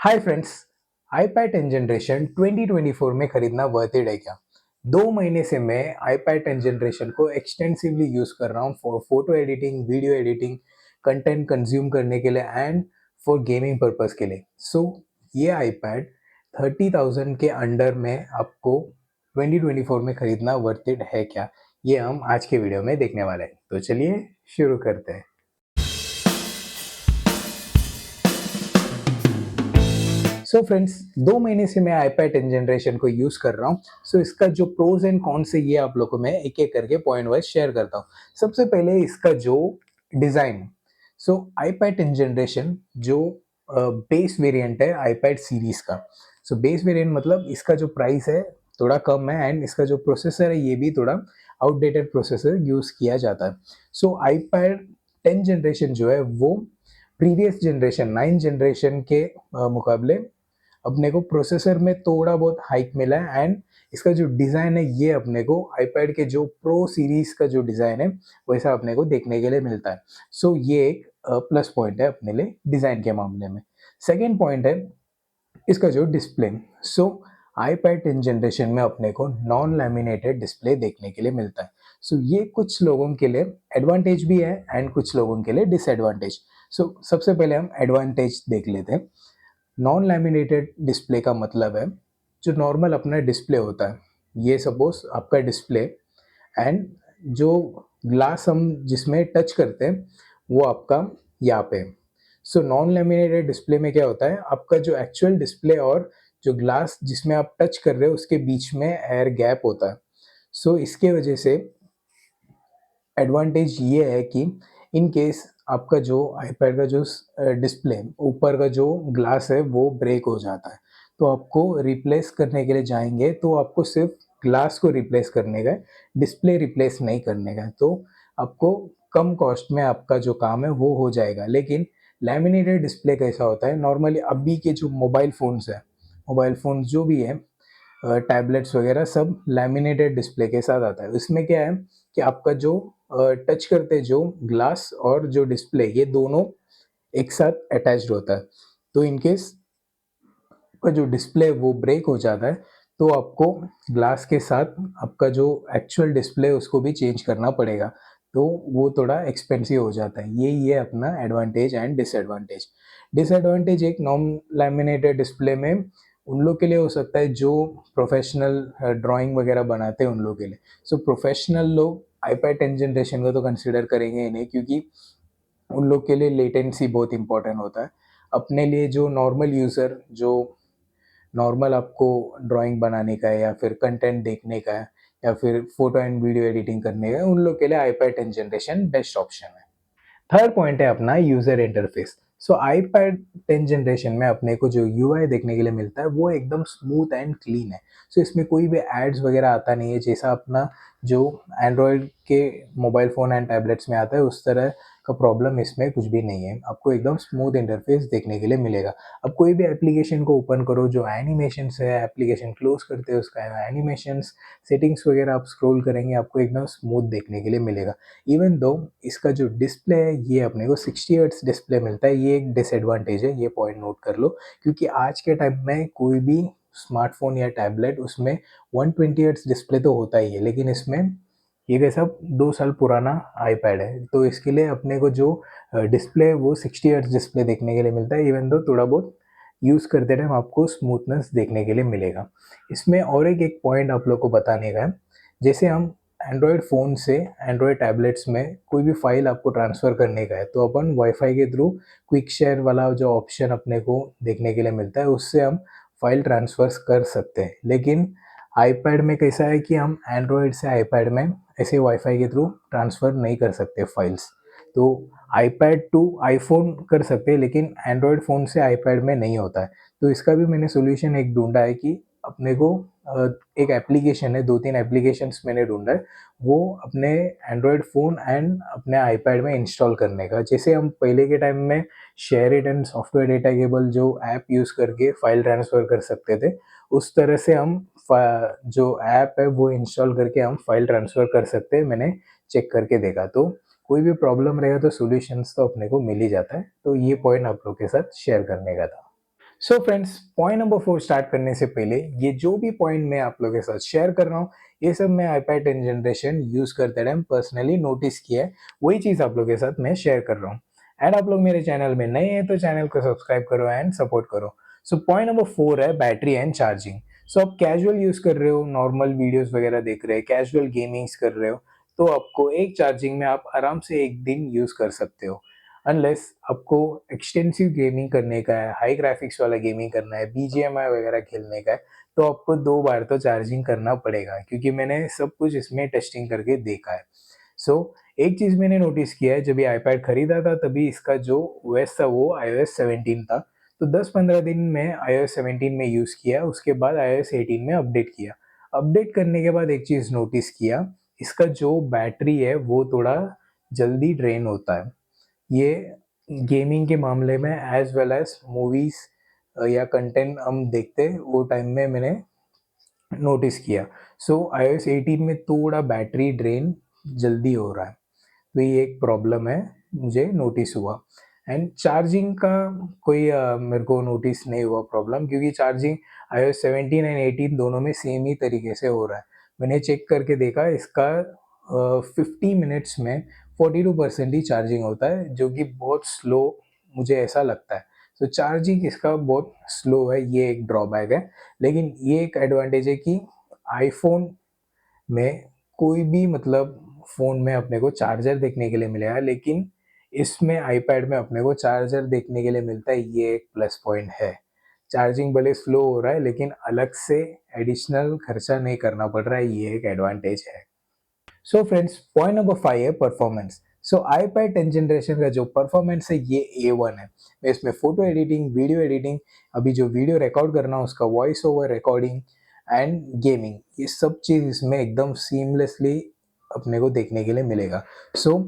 Hi friends, iPad 10 generation 2024 में खरीदना worth it है क्या? 2 महीने से मैं iPad 10 जनरेशन को एक्सटेंसिवली यूज कर रहा हूँ for photo editing, video editing, content consume करने के लिए एंड फॉर गेमिंग पर्पस के लिए। ये iPad 30,000 के अंडर में आपको 2024 में खरीदना वर्थ इट है क्या? ये हम आज के वीडियो में देखने वाले हैं। तो चलिए शुरू करते हैं। सो फ्रेंड्स, 2 महीने से मैं iPad 10 जनरेशन को यूज कर रहा हूँ। इसका जो प्रोज एंड कॉन्स है ये आप लोगों को मैं एक एक करके पॉइंट वाइज शेयर करता हूँ। सबसे पहले इसका जो डिजाइन। iPad 10 जनरेशन जो बेस वेरिएंट है iPad सीरीज का। बेस वेरिएंट मतलब इसका जो प्राइस है थोड़ा कम है एंड इसका जो प्रोसेसर है ये भी थोड़ा आउटडेटेड प्रोसेसर यूज किया जाता है। iPad 10 जनरेशन जो है वो प्रीवियस जनरेशन 9 जनरेशन के मुकाबले अपने को प्रोसेसर में थोड़ा बहुत हाइक मिला है एंड इसका जो डिज़ाइन है ये अपने को आईपैड के जो प्रो सीरीज का जो डिज़ाइन है वैसा अपने को देखने के लिए मिलता है। ये एक प्लस पॉइंट है अपने लिए डिज़ाइन के मामले में। सेकेंड पॉइंट है इसका जो डिस्प्ले। सो आईपैड 10 जनरेशन में अपने को नॉन लैमिनेटेड डिस्प्ले देखने के लिए मिलता है। ये कुछ लोगों के लिए एडवांटेज भी है एंड कुछ लोगों के लिए डिसएडवांटेज। सबसे पहले हम एडवांटेज देख लेते हैं। नॉन लैमिनेटेड डिस्प्ले का मतलब है जो नॉर्मल अपना डिस्प्ले होता है, ये सपोज आपका डिस्प्ले एंड जो ग्लास हम जिसमें टच करते हैं वो आपका यहाँ पे। नॉन लैमिनेटेड डिस्प्ले में क्या होता है, आपका जो एक्चुअल डिस्प्ले और जो ग्लास जिसमें आप टच कर रहे हो उसके बीच में एयर गैप होता है। इसके वजह से एडवांटेज ये है कि इन केस आपका जो आईपैड का जो डिस्प्ले ऊपर का जो ग्लास है वो ब्रेक हो जाता है, तो आपको रिप्लेस करने के लिए जाएंगे तो आपको सिर्फ ग्लास को रिप्लेस करने का है, डिस्प्ले रिप्लेस नहीं करने का है। तो आपको कम कॉस्ट में आपका जो काम है वो हो जाएगा। लेकिन लैमिनेटेड डिस्प्ले कैसा होता है, नॉर्मली अभी के जो मोबाइल फ़ोन्स है, मोबाइल फ़ोन जो भी है, टैबलेट्स वगैरह सब लैमिनेटेड डिस्प्ले के साथ आता है। इसमें क्या है कि आपका जो टच करते जो ग्लास और जो डिस्प्ले ये दोनों एक साथ अटैच्ड होता है। तो इन केस का जो डिस्प्ले वो ब्रेक हो जाता है तो आपको ग्लास के साथ आपका जो एक्चुअल डिस्प्ले उसको भी चेंज करना पड़ेगा, तो वो थोड़ा एक्सपेंसिव हो जाता है। ये अपना एडवांटेज एंड डिसएडवांटेज। डिसएडवांटेज एक नॉन लैमिनेटेड डिस्प्ले में उन लोग के लिए हो सकता है जो प्रोफेशनल ड्राइंग वगैरह बनाते हैं उन लोग के लिए। प्रोफेशनल लोग iPad 10 जनरेशन को तो कंसिडर करेंगे ही नहीं, क्योंकि उन लोग के लिए लेटेंसी बहुत इंपॉर्टेंट होता है। अपने लिए जो नॉर्मल यूज़र जो नॉर्मल आपको ड्राइंग बनाने का है या फिर कंटेंट देखने का है या फिर फोटो एंड वीडियो एडिटिंग करने का है, उन लोग के लिए iPad 10 जनरेशन बेस्ट ऑप्शन है। थर्ड पॉइंट है अपना यूजर इंटरफेस। iPad 10 जनरेशन में अपने को जो यूआई देखने के लिए मिलता है वो एकदम स्मूथ एंड क्लीन है। इसमें कोई भी एड्स वगैरह आता नहीं है, जैसा अपना जो एंड्रॉयड के मोबाइल फ़ोन एंड टैबलेट्स में आता है उस तरह का प्रॉब्लम इसमें कुछ भी नहीं है। आपको एकदम स्मूथ इंटरफेस देखने के लिए मिलेगा। अब कोई भी एप्लीकेशन को ओपन करो, जो एनिमेशंस है, एप्लीकेशन क्लोज करते हो उसका एनिमेशंस, सेटिंग्स वगैरह आप स्क्रॉल करेंगे आपको एकदम स्मूथ देखने के लिए मिलेगा। इवन दो इसका जो डिस्प्ले है ये अपने को 60 हर्ट्ज डिस्प्ले मिलता है, ये एक डिसएडवांटेज है, ये पॉइंट नोट कर लो। क्योंकि आज के टाइम में कोई भी स्मार्टफोन या टैबलेट उसमें 120 हर्ट्ज डिस्प्ले तो होता ही है, लेकिन इसमें ये कैसा 2 साल पुराना आईपैड है तो इसके लिए अपने को जो डिस्प्ले है वो 60 हर्ट्ज डिस्प्ले देखने के लिए मिलता है। इवन दो थोड़ा बहुत यूज़ करते टाइम आपको स्मूथनेस देखने के लिए मिलेगा। इसमें और एक पॉइंट आप लोग को बताने का है, जैसे हम एंड्रॉयड फ़ोन से एंड्रॉयड टैबलेट्स में कोई भी फाइल आपको ट्रांसफ़र करने का है तो अपन वाईफाई के थ्रू क्विक शेयर वाला जो ऑप्शन अपने को देखने के लिए मिलता है उससे हम फाइल ट्रांसफ़र कर सकते हैं। लेकिन आईपैड में कैसा है कि हम एंड्रॉयड से आईपैड में ऐसे वाईफाई के थ्रू ट्रांसफ़र नहीं कर सकते फाइल्स। तो आईपैड टू आईफ़ोन कर सकते हैं लेकिन एंड्रॉयड फ़ोन से आईपैड में नहीं होता है। तो इसका भी मैंने सॉल्यूशन एक ढूँढा है कि अपने को एक एप्लीकेशन है, 2-3 एप्लीकेशंस मैंने ढूँढा है, वो अपने एंड्रॉयड फ़ोन एंड अपने आईपैड में इंस्टॉल करने का। जैसे हम पहले के टाइम में share it and software data cable जो ऐप यूज़ करके फ़ाइल ट्रांसफ़र कर सकते थे, उस तरह से हम जो ऐप है वो इंस्टॉल करके हम फ़ाइल ट्रांसफ़र कर सकते हैं। मैंने चेक करके देखा, तो कोई भी प्रॉब्लम रहेगा तो सॉल्यूशंस तो अपने को मिल ही जाता है। तो ये पॉइंट आप लोग के साथ शेयर करने का था। So friends, point number 4 start करने से पहले ये जो भी पॉइंट मैं आप लोगों के साथ शेयर कर रहा हूँ, ये सब मैं iPad 10 जनरेशन यूज़ करते टाइम पर्सनली नोटिस किया है, वही चीज़ आप लोगों के साथ मैं शेयर कर रहा हूँ। एंड आप लोग मेरे चैनल में नए हैं तो चैनल को सब्सक्राइब करो एंड सपोर्ट करो। सो पॉइंट नंबर 4 है बैटरी एंड चार्जिंग। सो आप कैजुअल यूज़ कर रहे हो, नॉर्मल वीडियोज़ वगैरह देख रहे हैं, कैजुअल गेमिंग्स कर रहे हो, तो आपको एक चार्जिंग में आप आराम से 1 दिन यूज़ कर सकते हो। अनलेस आपको एक्सटेंसिव गेमिंग करने का है, हाई ग्राफिक्स वाला गेमिंग करना है, बीजीएमआई वगैरह खेलने का है, तो आपको 2 बार तो चार्जिंग करना पड़ेगा, क्योंकि मैंने सब कुछ इसमें टेस्टिंग करके देखा है। सो एक चीज़ मैंने नोटिस किया है, जब ये आईपैड खरीदा था तभी इसका जो ओएस था वो iOS 17 था। तो 10-15 दिन में iOS 17 में यूज़ किया, उसके बाद iOS 18 में अपडेट किया। अपडेट करने के बाद एक चीज़ नोटिस किया, इसका जो बैटरी है वो थोड़ा जल्दी ड्रेन होता है। ये गेमिंग के मामले में एज़ वेल एज़ मूवीज़ या कंटेंट हम देखते हैं, वो टाइम में मैंने नोटिस किया। सो iOS 18 में थोड़ा बैटरी ड्रेन जल्दी हो रहा है। तो ये एक प्रॉब्लम है, मुझे नोटिस हुआ। एंड चार्जिंग का कोई मेरे को नोटिस नहीं हुआ प्रॉब्लम, क्योंकि चार्जिंग iOS 17 एंड 18 दोनों में सेम ही तरीके से हो रहा है। मैंने चेक करके देखा, इसका 50 मिनट्स में 42% ही चार्जिंग होता है, जो कि बहुत स्लो मुझे ऐसा लगता है। तो चार्जिंग इसका बहुत स्लो है, ये एक ड्रॉबैक है। लेकिन ये एक एडवांटेज है कि आईफ़ोन में कोई भी मतलब फ़ोन में अपने को चार्जर देखने के लिए मिलेगा, लेकिन इसमें आईपैड में अपने को चार्जर देखने के लिए मिलता है, ये एक प्लस पॉइंट है। चार्जिंग भले स्लो हो रहा है, लेकिन अलग से एडिशनल खर्चा नहीं करना पड़ रहा है, ये एक एडवांटेज है। सो फ्रेंड्स, पॉइंट नंबर 5 है परफॉर्मेंस। सो iPad 10 जनरेशन का जो परफॉर्मेंस है ये A1 है। मैं इसमें फ़ोटो एडिटिंग, वीडियो एडिटिंग, अभी जो वीडियो रिकॉर्ड कर रहा हूँ उसका voice over recording and gaming, ये सब चीज़ इसमें एकदम सीमलेसली अपने को देखने के लिए मिलेगा। सो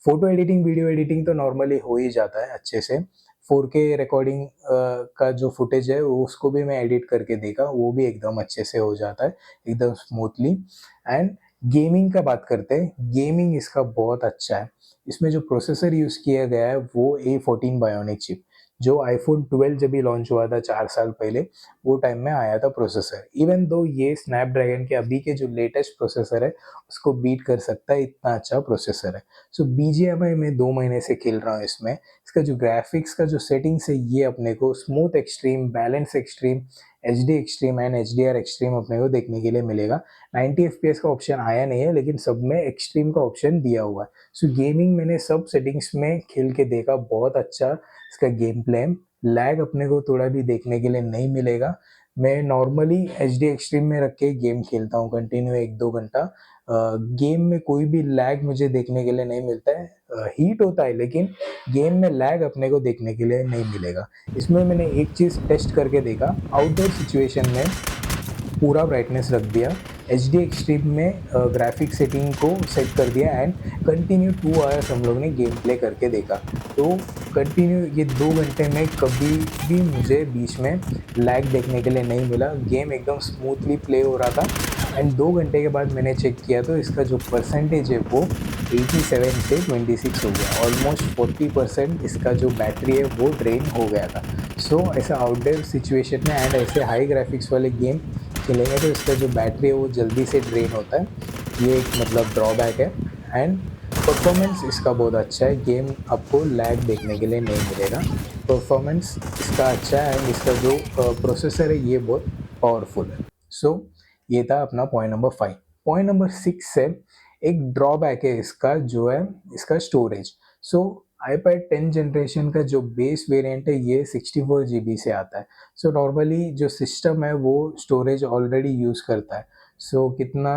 फ़ोटो एडिटिंग, वीडियो एडिटिंग तो नॉर्मली हो ही जाता है अच्छे से। 4K रिकॉर्डिंग का जो फुटेज है उसको भी मैं एडिट करके देखा, वो भी एकदम अच्छे से हो जाता है, एकदम स्मूथली। एंड गेमिंग का बात करते हैं, गेमिंग इसका बहुत अच्छा है। इसमें जो प्रोसेसर यूज़ किया गया है वो A14 बायोनिक चिप, जो आईफ़ोन 12 जब भी लॉन्च हुआ था 4 साल पहले, वो टाइम में आया था प्रोसेसर। इवन दो ये स्नैपड्रैगन के अभी के जो लेटेस्ट प्रोसेसर है, उसको बीट कर सकता है, इतना अच्छा प्रोसेसर है। सो बीजीएमआई में 2 महीने से खेल रहा हूँ इसमें। इसका जो ग्राफ़िक्स का जो सेटिंग्स है, ये अपने को smooth extreme, balance extreme, HD extreme and HDR extreme अपने को देखने के लिए मिलेगा। 90 एफपीएस का ऑप्शन आया नहीं है, लेकिन सब में एक्सट्रीम का ऑप्शन दिया हुआ है। सो गेमिंग मैंने सब सेटिंग्स में खेल के देखा, बहुत अच्छा इसका गेम प्ले है। लैग अपने को थोड़ा भी देखने के लिए नहीं मिलेगा। मैं नॉर्मली एचडी एक्सट्रीम में रख के गेम खेलता हूँ कंटिन्यू 1-2 घंटा। गेम में कोई भी लैग मुझे देखने के लिए नहीं मिलता है। हीट होता है, लेकिन गेम में लैग अपने को देखने के लिए नहीं मिलेगा। इसमें मैंने एक चीज़ टेस्ट करके देखा, आउटडोर सिचुएशन में पूरा ब्राइटनेस रख दिया, एचडी एक्सट्रीम में ग्राफिक सेटिंग को सेट कर दिया एंड कंटिन्यू 2 आवर्स हम लोग ने गेम प्ले करके देखा। तो कंटिन्यू ये 2 घंटे में कभी भी मुझे बीच में लैग देखने के लिए नहीं मिला, गेम एकदम स्मूथली प्ले हो रहा था। एंड 2 घंटे के बाद मैंने चेक किया तो इसका जो परसेंटेज है वो 87 से 26 हो गया, ऑलमोस्ट 40% इसका जो बैटरी है वो ड्रेन हो गया था। सो ऐसा आउटडोर सिचुएशन में एंड ऐसे हाई ग्राफिक्स वाले गेम खेलेंगे तो इसका जो बैटरी है वो जल्दी से ड्रेन होता है, ये एक मतलब ड्रॉबैक है। एंड परफॉर्मेंस इसका बहुत अच्छा है, गेम आपको लैग देखने के लिए नहीं मिलेगा। परफॉर्मेंस इसका अच्छा है एंड इसका जो प्रोसेसर है ये बहुत पावरफुल है। सो ये था अपना पॉइंट नंबर 5। पॉइंट नंबर 6 है, एक ड्रॉबैक है इसका, जो है इसका स्टोरेज। सो iPad 10 जनरेशन का जो बेस वेरिएंट है ये 64 जीबी से आता है। सो नॉर्मली जो सिस्टम है वो स्टोरेज ऑलरेडी यूज़ करता है। सो कितना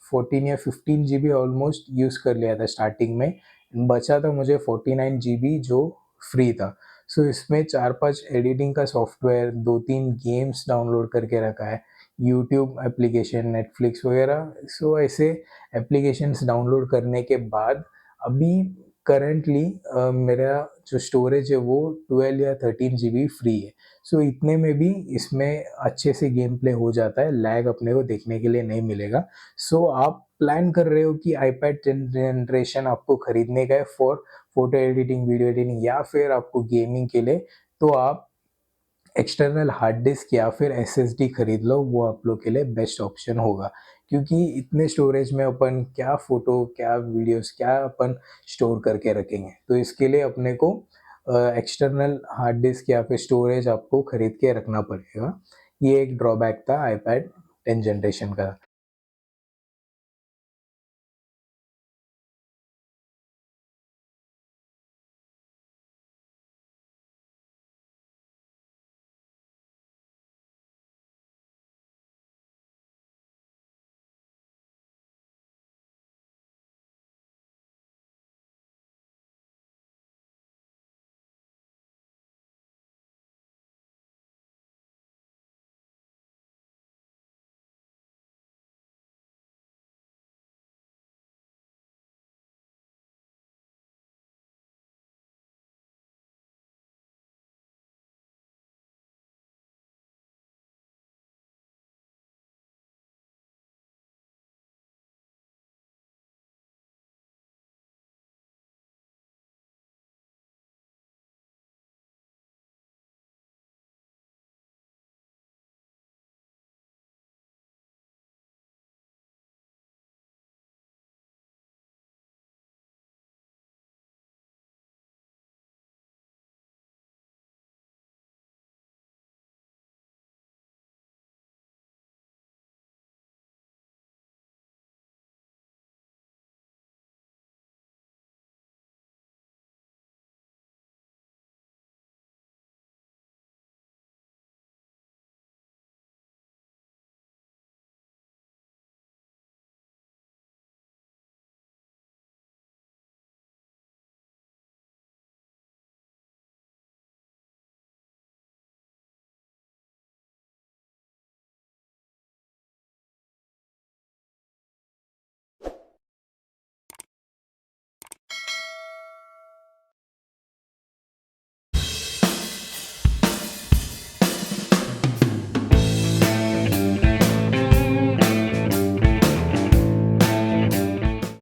14 या 15 जीबी ऑलमोस्ट यूज़ कर लिया था स्टार्टिंग में, बचा था मुझे 49 जीबी जो फ्री था। सो इसमें 4-5 एडिटिंग का सॉफ्टवेयर, 2-3 गेम्स डाउनलोड करके रखा है, यूट्यूब एप्लीकेशन, नेटफ्लिक्स वगैरह। सो ऐसे एप्लीकेशंस डाउनलोड करने के बाद अभी करंटली मेरा जो स्टोरेज है वो 12 या 13 जीबी फ्री है। सो इतने में भी इसमें अच्छे से गेम प्ले हो जाता है, लैग अपने को देखने के लिए नहीं मिलेगा। सो आप प्लान कर रहे हो कि iPad 10 जनरेशन आपको खरीदने का है for photo editing, video editing या फिर आपको गेमिंग के लिए, तो आप एक्सटर्नल हार्ड डिस्क या फिर एसएसडी खरीद लो, वो आप लोग के लिए बेस्ट ऑप्शन होगा। क्योंकि इतने स्टोरेज में अपन क्या फ़ोटो, क्या वीडियोज़, क्या अपन स्टोर करके रखेंगे। तो इसके लिए अपने को एक्सटर्नल हार्ड डिस्क या फिर स्टोरेज आपको खरीद के रखना पड़ेगा। ये एक ड्रॉबैक था आईपैड 10 जनरेशन का।